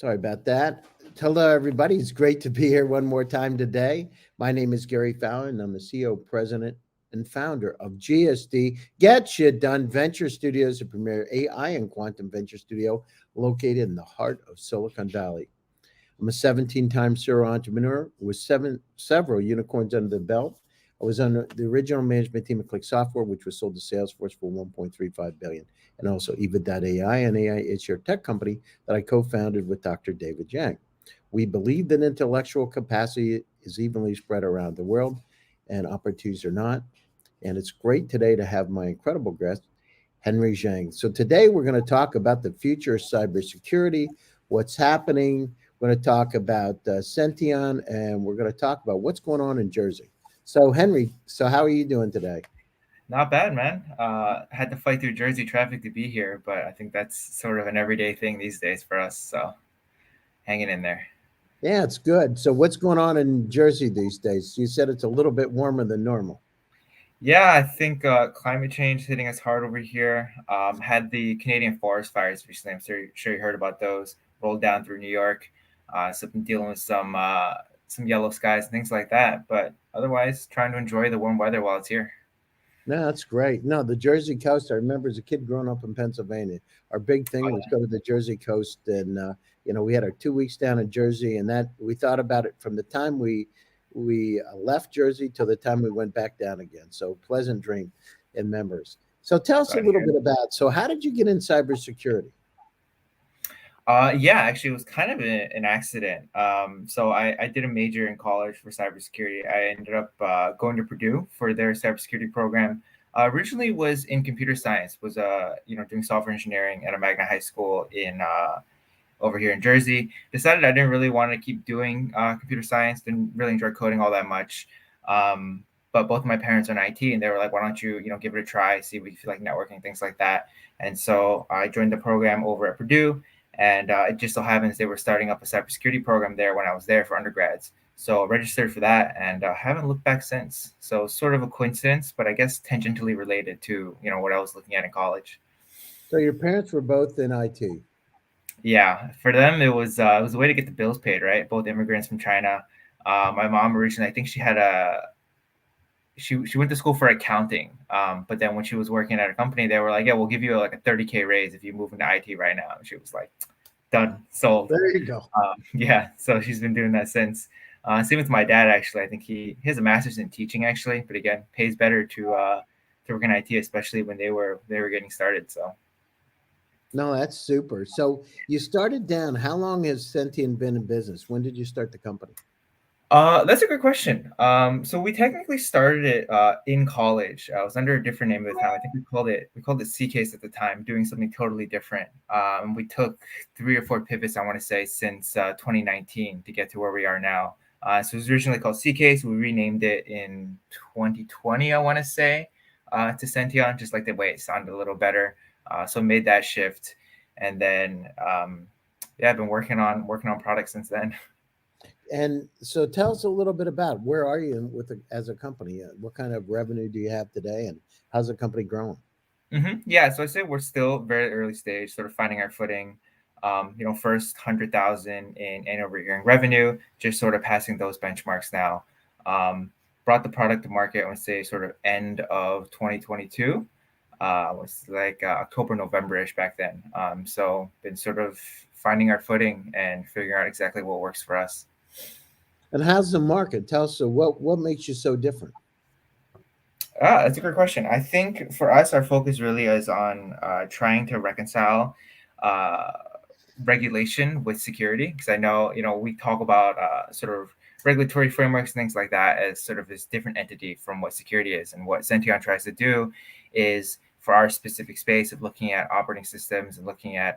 Sorry about that. Hello, everybody. It's great to be here one more time today. My name is Gary Fowler, and I'm the CEO, president, and founder of GSD Get Shit Done Venture Studios, a premier AI and quantum venture studio located in the heart of Silicon Valley. I'm a 17-time serial entrepreneur with several unicorns under the belt. I was on the original management team at Click Software, which was sold to Salesforce for 1.35 billion, and also Eva.ai, an AI HR tech company that I co-founded with Dr. David Zhang. We believe that intellectual capacity is evenly spread around the world, and opportunities are not. And it's great today to have my incredible guest, Henry Zhang. So today we're going to talk about the future of cybersecurity, what's happening. We're going to talk about Senteon, and we're going to talk about what's going on in Jersey. So Henry, so how are you doing today? Not bad, man. Had to fight through Jersey traffic to be here, but I think that's sort of an everyday thing these days for us. So hanging in there. Yeah, it's good. So what's going on in Jersey these days? You said it's a little bit warmer than normal. Yeah, I think climate change hitting us hard over here. Had the Canadian forest fires recently. I'm sure you heard about those. Rolled down through New York. So been dealing with some yellow skies and things like that. But otherwise, trying to enjoy the warm weather while it's here. No, that's great. No, the Jersey coast. I remember as a kid growing up in Pennsylvania, our big thing was go to the Jersey coast, and we had our 2 weeks down in Jersey, and that we thought about it from the time we left Jersey till the time we went back down again. So pleasant dream and memories. So tell us a Glad to little hear bit it. about. So how did you get in cybersecurity? Yeah, actually, it was kind of an accident. So I did a major in college for cybersecurity. I ended up going to Purdue for their cybersecurity program. Originally was in computer science, was doing software engineering at a magnet high school in over here in Jersey. Decided I didn't really want to keep doing computer science. Didn't really enjoy coding all that much. But both of my parents are in IT, and they were like, "Why don't you give it a try, see if you feel like networking, things like that." And so I joined the program over at Purdue, and it just so happens they were starting up a cybersecurity program there when I was there for undergrads. So I registered for that, and haven't looked back since. So sort of a coincidence, but I guess tangentially related to what I was looking at in college. So your parents were both in IT. Yeah, for them it was a way to get the bills paid, right? Both immigrants from China. My mom originally, I think she went to school for accounting, but then when she was working at a company, they were like, "Yeah, we'll give you like a 30K raise if you move into IT right now." And she was like, "Done, sold." There you go. Yeah, so she's been doing that since. Same with my dad, actually. I think he has a master's in teaching, actually, but again, pays better to work in IT, especially when they were getting started. So. No, that's super. So you started down. How long has Sentient been in business? When did you start the company? That's a good question. So we technically started it in college. I was under a different name at the time. I think we called it C-Case at the time, doing something totally different. We took 3 or 4 pivots, I want to say, since 2019 to get to where we are now. So it was originally called C-Case. We renamed it in 2020, I want to say, to Senteon, just like the way it sounded a little better. So made that shift, and then yeah, I've been working on products since then. And so tell us a little bit about where are you as a company? What kind of revenue do you have today, and how's the company growing? Yeah, so I say we're still very early stage, sort of finding our footing. First 100,000 in annual recurring revenue, just sort of passing those benchmarks now. Brought the product to market, I would say, sort of end of 2022. Was like October, November-ish back then. So been sort of finding our footing and figuring out exactly what works for us. And how's the market? Tell us, so what makes you so different? That's a great question. I think for us, our focus really is on trying to reconcile uh, regulation with security, because I know we talk about sort of regulatory frameworks and things like that as sort of this different entity from what security is, and what Senteon tries to do is for our specific space of looking at operating systems and looking at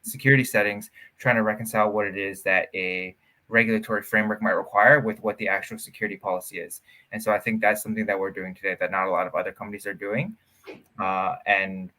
security settings, trying to reconcile what it is that a regulatory framework might require with what the actual security policy is. And so I think that's something that we're doing today that not a lot of other companies are doing. And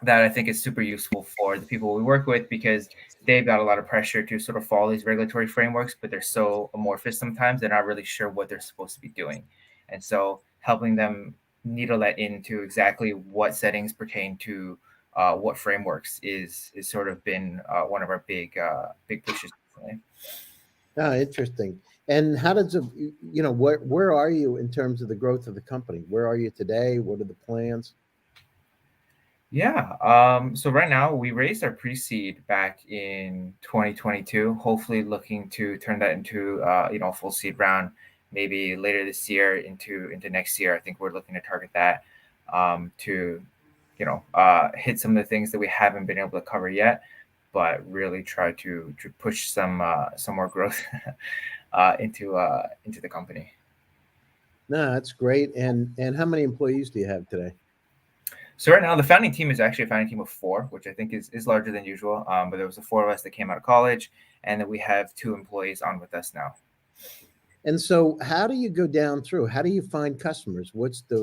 that I think is super useful for the people we work with, because they've got a lot of pressure to sort of follow these regulatory frameworks, but they're so amorphous sometimes they're not really sure what they're supposed to be doing. And so helping them needle that into exactly what settings pertain to what frameworks is sort of been one of our big pushes recently. Ah, interesting. And how does it, where are you in terms of the growth of the company? Where are you today? What are the plans? Yeah. So right now we raised our pre-seed back in 2022. Hopefully, looking to turn that into a full seed round, maybe later this year into next year. I think we're looking to target that to hit some of the things that we haven't been able to cover yet, but really try to push some more growth into the company. No, that's great. And how many employees do you have today? So right now, the founding team is actually a founding team of four, which I think is larger than usual. But there was the four of us that came out of college, and then we have two employees on with us now. And so, how do you go down through? How do you find customers? What's the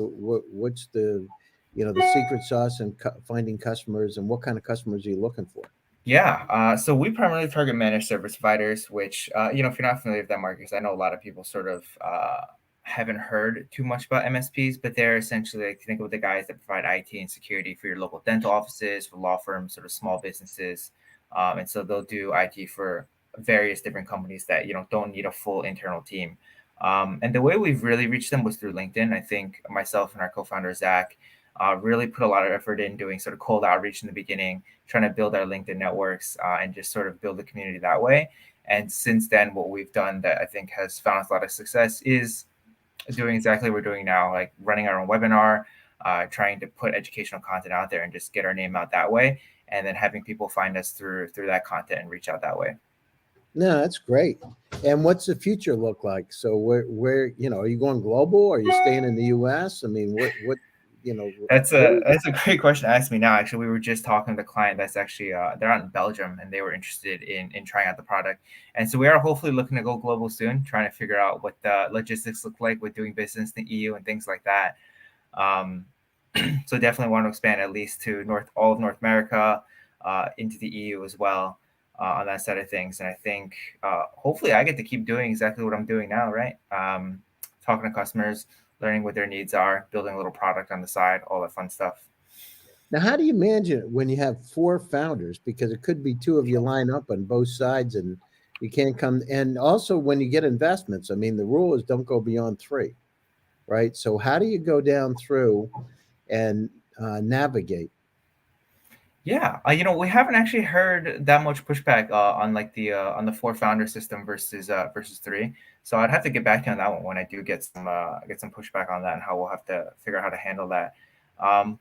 the secret sauce in finding customers, and what kind of customers are you looking for? Yeah, so we primarily target managed service providers, which if you're not familiar with that market, 'cause I know a lot of people sort of haven't heard too much about MSPs, but they're essentially like think of the guys that provide IT and security for your local dental offices, for law firms, sort of small businesses, and so they'll do IT for various different companies that don't need a full internal team. And the way we've really reached them was through LinkedIn. I think myself and our co-founder Zach really put a lot of effort in doing sort of cold outreach in the beginning, trying to build our LinkedIn networks and just sort of build the community that way. And since then, what we've done that I think has found us a lot of success is doing exactly what we're doing now, like running our own webinar, trying to put educational content out there and just get our name out that way, and then having people find us through that content and reach out that way. No, that's great. And what's the future look like? So, are you going global? Are you staying in the U.S.? I mean, That's what? a great question to ask me now. Actually, we were just talking to the client that's actually they're out in Belgium and they were interested in trying out the product. And so we are hopefully looking to go global soon, trying to figure out what the logistics look like with doing business in the EU and things like that. Um, so definitely want to expand at least to all of North America, into the EU as well, on that side of things. And I think hopefully I get to keep doing exactly what I'm doing now, right? Talking to customers, learning what their needs are, building a little product on the side, all that fun stuff. Now, how do you manage it when you have four founders? Because it could be two of you line up on both sides, and you can't come. And also, when you get investments, I mean, the rule is don't go beyond three, right? So, how do you go down through and navigate? Yeah, we haven't actually heard that much pushback on like the on the four founder system versus three. So I'd have to get back to you on that one when I do get some pushback on that and how we'll have to figure out how to handle that.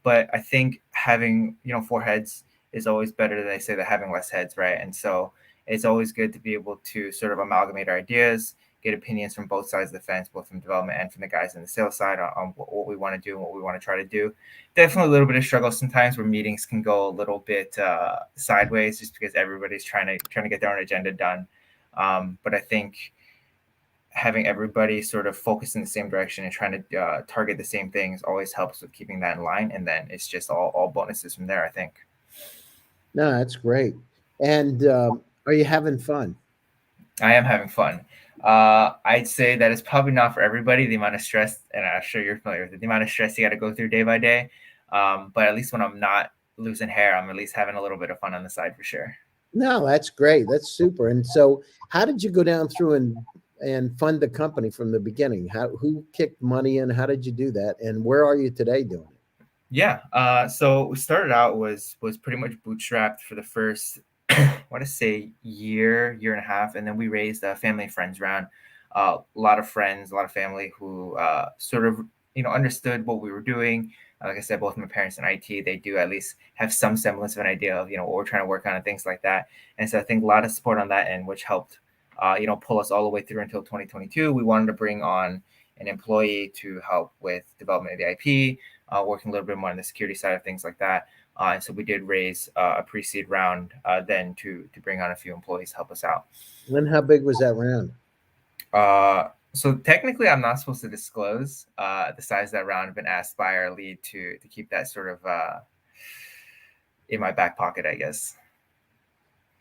But I think having four heads is always better than they say that having less heads, right? And so it's always good to be able to sort of amalgamate our ideas, get opinions from both sides of the fence, both from development and from the guys in the sales side on what we want to do and what we want to try to do. Definitely a little bit of struggle sometimes where meetings can go a little bit sideways just because everybody's trying to get their own agenda done. But I think having everybody sort of focus in the same direction and trying to target the same things always helps with keeping that in line. And then it's just all bonuses from there, I think. No, that's great. And are you having fun? I am having fun. I'd say that it's probably not for everybody, the amount of stress, and I'm sure you're familiar with it, the amount of stress you got to go through day by day. But at least when I'm not losing hair, I'm at least having a little bit of fun on the side for sure. No, that's great. That's super. And so, how did you go down through and fund the company from the beginning? Who kicked money in? How did you do that? And where are you today doing it? Yeah. So we started out was pretty much bootstrapped for the first, I want to say year and a half, and then we raised a family and friends round. A lot of friends, a lot of family who sort of understood what we were doing. Like I said, both my parents and IT, they do at least have some semblance of an idea of what we're trying to work on and things like that. And so I think a lot of support on that end, which helped pull us all the way through until 2022. We wanted to bring on an employee to help with development of the IP, working a little bit more on the security side of things like that. And so we did raise a pre-seed round then to bring on a few employees to help us out. And how big was that round? So technically, I'm not supposed to disclose the size of that round. I've been asked by our lead to keep that sort of in my back pocket, I guess.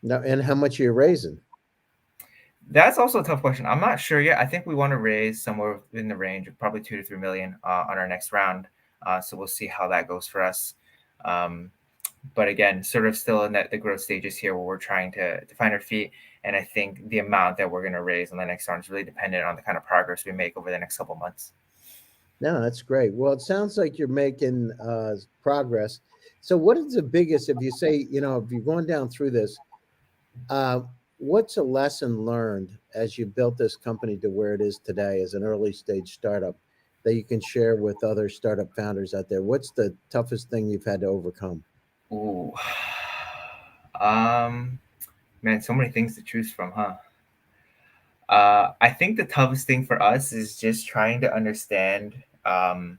No, and how much are you raising? That's also a tough question. I'm not sure yet. I think we want to raise somewhere in the range of probably 2 to 3 million on our next round. So we'll see how that goes for us. But again, sort of still in the growth stages here where we're trying to find our feet. And I think the amount that we're going to raise on the next round is really dependent on the kind of progress we make over the next couple of months. No, that's great. Well, it sounds like you're making progress. So, what is the biggest, if you say, if you're going down through this, uh, what's a lesson learned as you built this company to where it is today as an early stage startup that you can share with other startup founders out there? What's the toughest thing you've had to overcome? Ooh. Um, Man, so many things to choose from, huh? I think the toughest thing for us is just trying to understand. And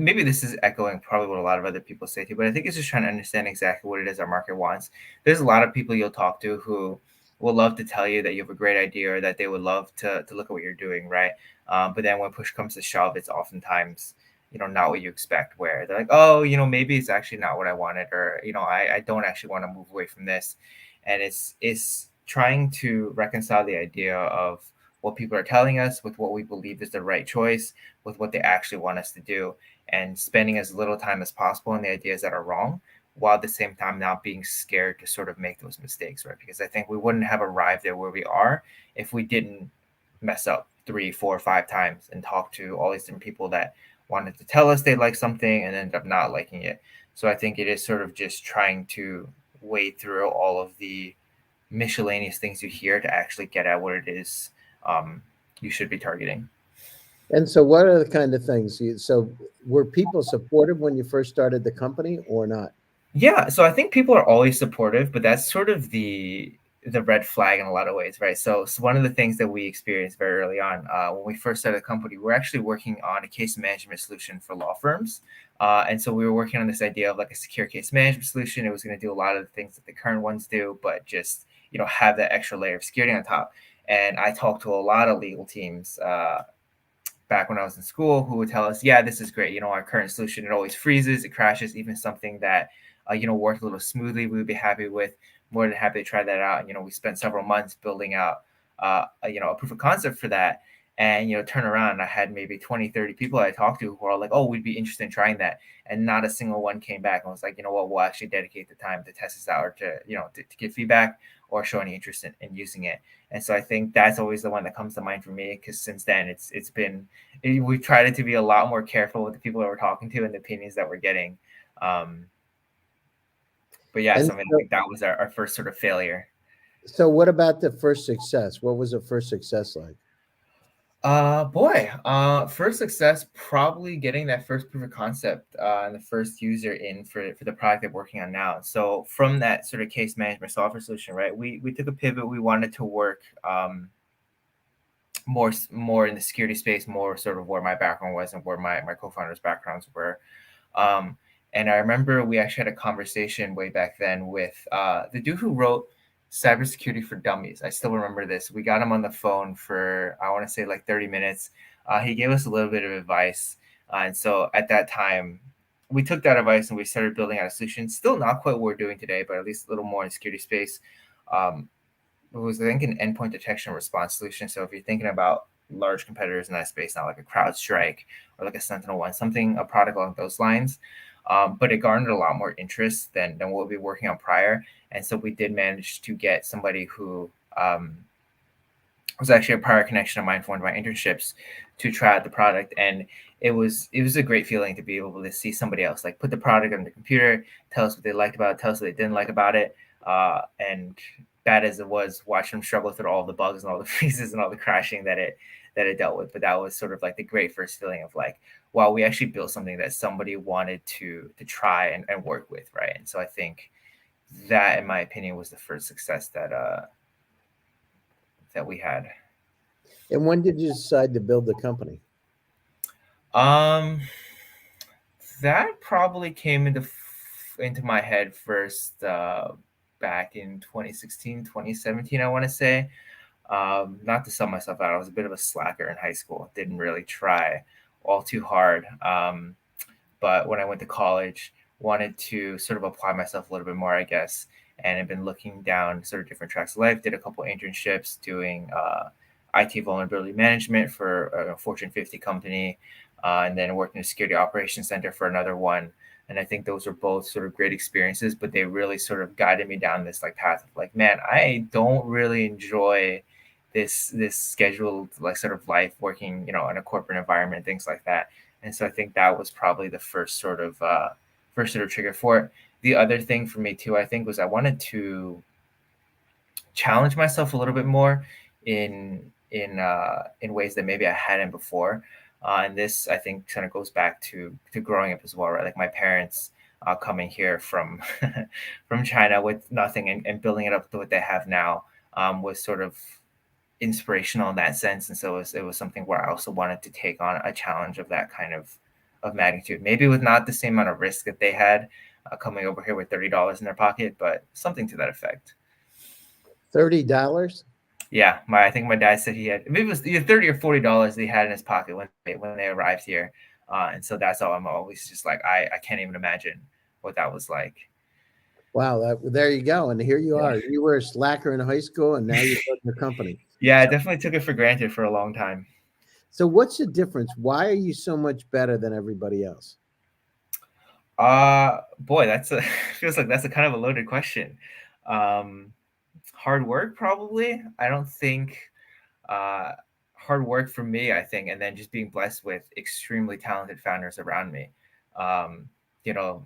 maybe this is echoing probably what a lot of other people say too, but I think it's just trying to understand exactly what it is our market wants. There's a lot of people you'll talk to who will love to tell you that you have a great idea or that they would love to look at what you're doing, right? But then when push comes to shove, it's oftentimes not what you expect. Where they're like, oh, maybe it's actually not what I wanted, or I don't actually want to move away from this, and it's trying to reconcile the idea of what people are telling us with what we believe is the right choice with what they actually want us to do, and spending as little time as possible on the ideas that are wrong, while at the same time not being scared to sort of make those mistakes, right? Because I think we wouldn't have arrived there where we are if we didn't mess up 3 4 5 times and talk to all these different people that wanted to tell us they like something and ended up not liking it. So I think it is sort of just trying to wade through all of the miscellaneous things you hear to actually get at what it is um, you should be targeting. And so, what are the kind of things? So, were people supportive when you first started the company or not? Yeah, so I think people are always supportive, but that's sort of the red flag in a lot of ways, right? So one of the things that we experienced very early on when we first started the company, we're actually working on a case management solution for law firms. And so we were working on this idea of like a secure case management solution. It was going to do a lot of the things that the current ones do, but just have that extra layer of security on top. And I talked to a lot of legal teams back when I was in school who would tell us, yeah, this is great. Our current solution, it always freezes, it crashes, even something that, worked a little smoothly, we would be happy with, more than happy to try that out. We spent several months building out, a proof of concept for that. And, turn around, I had maybe 20, 30 people I talked to who are like, oh, we'd be interested in trying that. And not a single one came back and was like, what, we'll actually dedicate the time to test this out or to get feedback or show any interest in using it. And so I think that's always the one that comes to mind for me because since then it's been we've tried to be a lot more careful with the people that we're talking to and the opinions that we're getting. Um, but yeah, And so I mean, I think that was our first sort of failure. so, what about the first success? What was the first success like? First success probably getting that first proof of concept and the first user in for the product that we're working on now. So from that sort of case management software solution, right? We took a pivot. We wanted to work more in the security space, more sort of where my background was and where my co-founders' backgrounds were. Um, and I remember we actually had a conversation way back then with the dude who wrote Cybersecurity for Dummies. I still remember this. We got him on the phone for, I want to say like 30 minutes. He gave us a little bit of advice. And so at that time, we took that advice and we started building out a solution. Still not quite what we're doing today, but at least a little more in security space. It was, I think, an endpoint detection response solution. So if you're thinking about large competitors in that space, not like a CrowdStrike or like a Sentinel-1, something, a product along those lines. But it garnered a lot more interest than what we were working on prior. And so we did manage to get somebody who was actually a prior connection of mine for one of my internships to try out the product. And it was a great feeling to be able to see somebody else like put the product on the computer, tell us what they liked about it, tell us what they didn't like about it. And bad as it was, watch them struggle through all the bugs and all the freezes and all the crashing that it dealt with. But that was sort of like the great first feeling of like, wow, we actually built something that somebody wanted to try and work with, right? And so I think that, in my opinion, was the first success that we had. And when did you decide to build the company? Um, that probably came into my head first back in 2016, 2017, I want to say. Not to sell myself out, I was a bit of a slacker in high school. Didn't really try all too hard. But when I went to college, wanted to sort of apply myself a little bit more, I guess, and I've been looking down sort of different tracks of life. Did a couple internships doing IT vulnerability management for a Fortune 50 company, and then worked in a security operations center for another one. And I think those are both sort of great experiences, but they really sort of guided me down this like path of like, man, I don't really enjoy this scheduled like sort of life working, in a corporate environment, things like that. And so I think that was probably the first sort of trigger for it. The other thing for me too, I think, was I wanted to challenge myself a little bit more in ways that maybe I hadn't before. And this, I think, kind of goes back to growing up as well, right? Like my parents coming here from from China with nothing and building it up to what they have now was sort of inspirational in that sense. And so it was something where I also wanted to take on a challenge of that kind of magnitude, maybe with not the same amount of risk that they had coming over here with $30 in their pocket, but something to that effect. $30? Yeah, I think my dad said he had, maybe it was either $30 or $40 that he had in his pocket when they arrived here, and so that's all. I'm always just like I can't even imagine what that was like. Wow, there you go. And here you Yeah, are. You were a slacker in high school, and now you're building a company. yeah, I So, definitely took it for granted for a long time. so what's the difference? Why are you so much better than everybody else? Boy, that's a feels like that's a kind of a loaded question. Um, Hard work, probably. I don't think uh, hard work for me, I think, and then just being blessed with extremely talented founders around me. Um,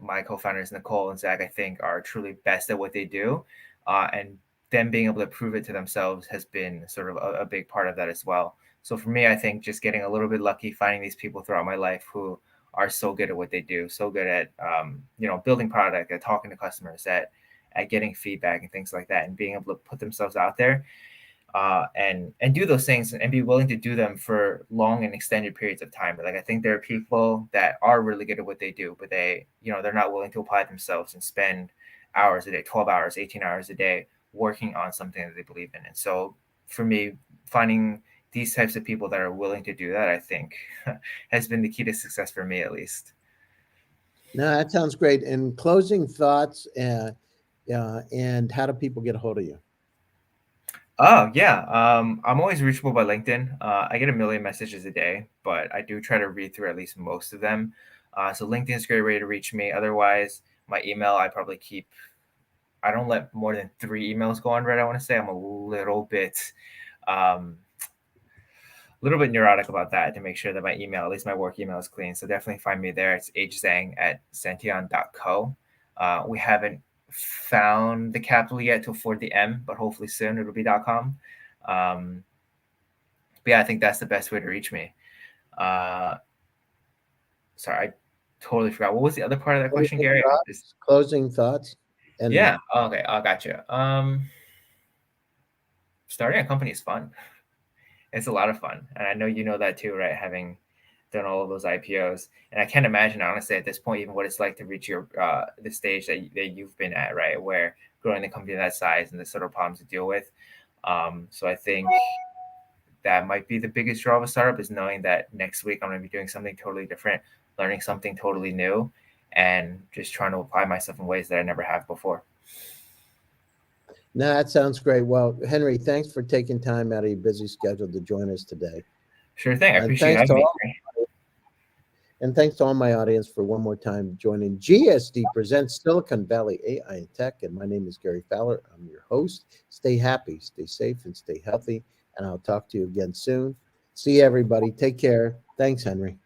my co-founders Nicole and Zach, I think, are truly best at what they do, and them being able to prove it to themselves has been sort of a big part of that as well. So for me, I think just getting a little bit lucky, finding these people throughout my life who are so good at what they do, so good at building product, at talking to customers, at getting feedback and things like that, and being able to put themselves out there and do those things and be willing to do them for long and extended periods of time. But like I think there are people that are really good at what they do, but they're not willing to apply themselves and spend hours a day, 12 hours, 18 hours a day working on something that they believe in. And so for me, finding these types of people that are willing to do that, I think has been the key to success for me, at least. No, that sounds great. And closing thoughts, and how do people get a hold of you? Oh yeah, I'm always reachable by LinkedIn. I get a million messages a day, but I do try to read through at least most of them. So LinkedIn is a great way to reach me. Otherwise, my email I probably keep. I don't let more than 3 emails go unread. I want to say I'm um, little bit neurotic about that to make sure that my email, at least my work email, is clean. So definitely find me there. It's hzhang at senteon.co. We haven't found the capital yet to afford the M, but hopefully soon it'll be .com. But yeah, I think that's the best way to reach me. Uh, Sorry, I totally forgot. What was the other part of that question, Gary? Closing thoughts. And Yeah. Okay. I got you. Starting a company is fun. It's a lot of fun, and I know you know that too, right? Having done all of those IPOs, and I can't imagine honestly at this point even what it's like to reach your the stage that you've been at, right? Where growing the company that size and the sort of problems to deal with. So I think that might be the biggest draw of a startup is knowing that next week I'm going to be doing something totally different, learning something totally new, and just trying to apply myself in ways that I never have before. no, that sounds great. Well, Henry, thanks for taking time out of your busy schedule to join us today. Sure thing. I And appreciate you thanks to having me. all, and thanks to all my audience for one more time joining GSD Presents Silicon Valley AI and Tech. And my name is Gary Fowler. I'm your host. Stay happy, stay safe, and stay healthy. And I'll talk to you again soon. See you, everybody. Take care. Thanks, Henry.